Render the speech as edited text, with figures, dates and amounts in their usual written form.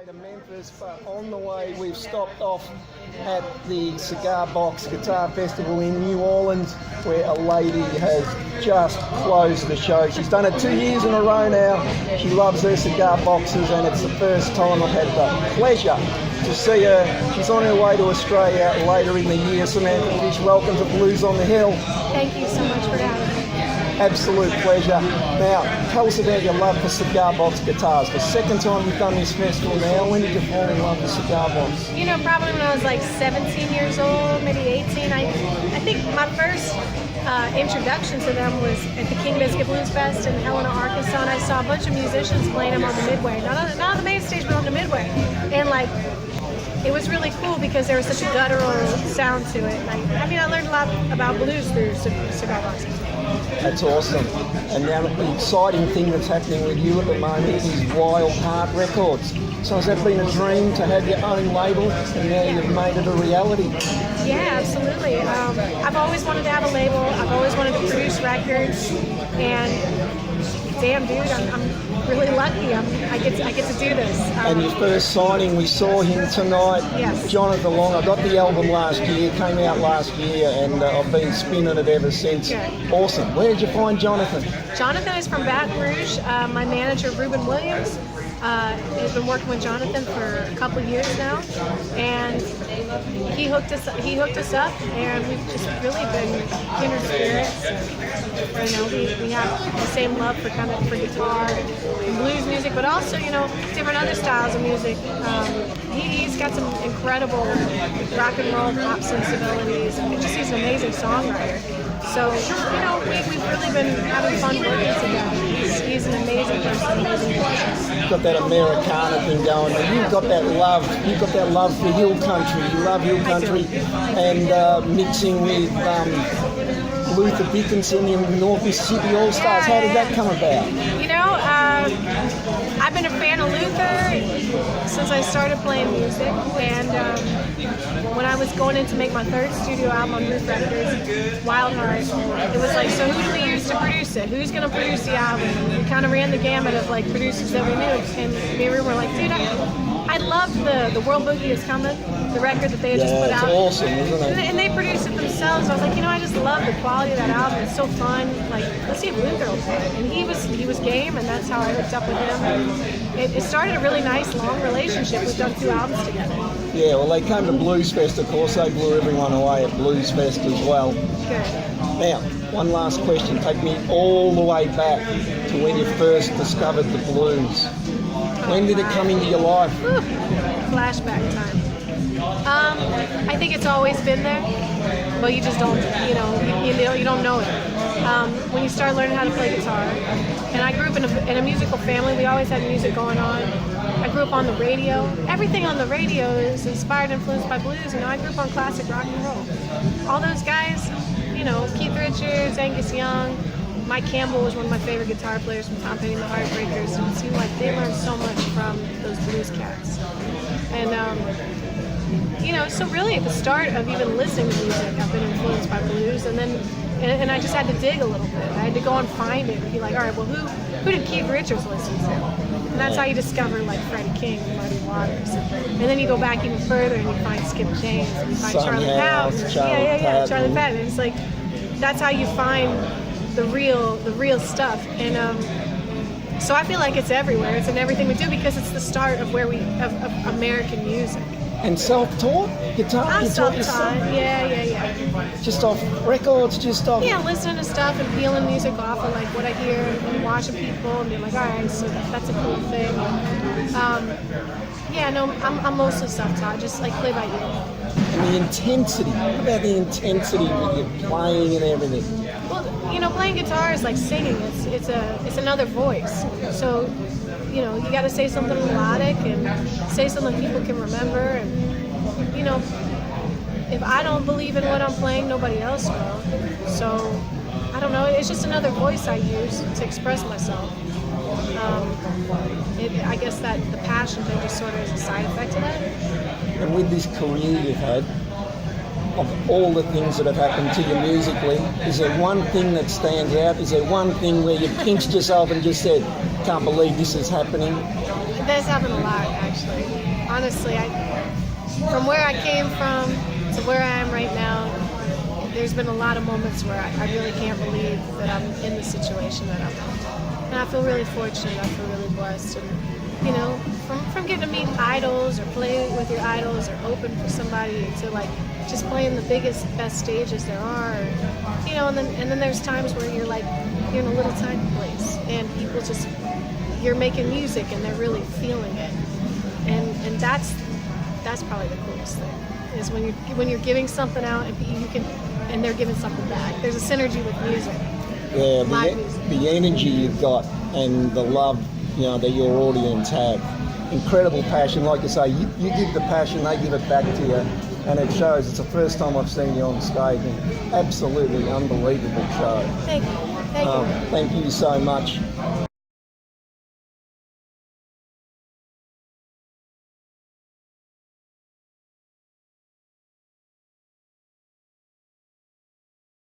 way to Memphis, but on the way we've stopped off at the Cigar Box Guitar Festival in New Orleans, where a lady has just closed the show. She's done it 2 years in a row now. She loves her cigar boxes, and it's the first time I've had the pleasure to see her. She's on her way to Australia later in the year. Samantha Fish, welcome to Blues on the Hill. Thank you so much for having me. Absolute pleasure. Now, tell us about your love for cigar box guitars. The second time you've done this festival now, when did you fall in love with cigar box? You know, probably when I was like 17 years old, maybe 18. I think my first introduction to them was at the King Biscuit Blues Fest in Helena, Arkansas, and I saw a bunch of musicians playing them on the midway. Not on the main stage, but on the midway. And like, it was really cool because there was such a guttural sound to it. I learned a lot about blues through cigar boxes. That's awesome. And now the exciting thing that's happening with you at the moment is Wild Heart Records. So has that been a dream to have your own label, and now you've made it a reality? Yeah, absolutely. I've always wanted to have a label. I've always wanted to produce records, and damn, dude, I'm really lucky. I get to do this. And your first signing, we saw him tonight. Yes. Jonathan Long. I got the album last year, came out last year, and I've been spinning it ever since. Good. Awesome. Where did you find Jonathan? Jonathan is from Baton Rouge. My manager, Ruben Williams, has been working with Jonathan for a couple years now, and he hooked us up, and we've just really been kindred spirits. You know, we have the same love for guitar and blues music, but also, you know, different other styles of music. He's got some incredible rock and roll pop sensibilities, and he's an amazing songwriter. So, you know, we've really been having fun working together. He's an amazing person, amazing musician. You've got that Americana thing going, and you've got that love for hill country. You love hill country, and mixing with Luther Dickinson in North Mississippi All Stars. How did that come about? You know, I've been a fan of Luther since I started playing music, and when I was going in to make my third studio album on Roof Records, Wild Heart, it was like, so who do we use to produce it? Who's going to produce the album? We kind of ran the gamut of like producers that we knew, and me and Ruben were like, dude, I loved the World Boogie Is Coming, the record that they had just put out. It's awesome, isn't it? And they produced it themselves. I was like, you know, I just love the quality of that album. It's so fun. Like, let's see if Luther will play it. And he was game, and that's how I hooked up with him. And it started a really nice, long relationship. We've done 2 albums together. Yeah, well, they came to Blues Fest, of course. They blew everyone away at Blues Fest as well. Good. Now, one last question. Take me all the way back to when you first discovered the blues. When did it come into your life? Whew. Flashback time. I think it's always been there, but you just don't, you don't know it. When you start learning how to play guitar, and I grew up in a musical family. We always had music going on. I grew up on the radio. Everything on the radio is inspired, influenced by blues. You know, I grew up on classic rock and roll. All those guys, you know, Keith Richards, Angus Young, Mike Campbell was one of my favorite guitar players from Tom Petty and the Heartbreakers. And it seemed like they learned so much from those blues cats. And, you know, so really at the start of even listening to music, I've been influenced by blues. And then, and I just had to dig a little bit. I had to go and find it and be like, all right, well, who did Keith Richards listen to? And that's how you discover like Freddie King and Muddy Waters. And then you go back even further and you find Skip James and you find Charlie Patton. Charlie Patton. And it's like, that's how you find the real stuff. And so I feel like it's everywhere. It's in everything we do because it's the start of of American music. And self-taught guitar? I'm self-taught. Yeah. Just off records, Yeah, listening to stuff and feeling music off of like what I hear and watching people and being like, all right, so that's a cool thing. I'm mostly self-taught, just like play by ear. And the intensity. What about the intensity with your playing and everything? Well, you know, playing guitar is like singing. It's another voice. So, you know, you got to say something melodic and say something people can remember. And, you know, if I don't believe in what I'm playing, nobody else will. So, I don't know. It's just another voice I use to express myself. I guess that the passion thing just sort of is a side effect of that. And with this career you've had, of all the things that have happened to you musically, is there one thing that stands out? Is there one thing where you pinched yourself and just said, can't believe this is happening? There's happened a lot, actually. Honestly, from where I came from to where I am right now, there's been a lot of moments where I really can't believe that I'm in the situation that I'm in. And I feel really fortunate. I feel really blessed. And, you know, from getting to meet idols or play with your idols or open for somebody to like just playing the biggest, best stages there are, you know, and then there's times where you're like, you're in a little tiny place and people just, you're making music and they're really feeling it. And that's probably the coolest thing, is when you're giving something out and you can, and they're giving something back. There's a synergy with music. Yeah, Live music. the energy you've got and the love, you know, that your audience have. Incredible passion, like you say, you give the passion, they give it back to you, and it shows. It's the first time I've seen you on stage, and absolutely unbelievable show. Thank you. Thank you. Thank you so much.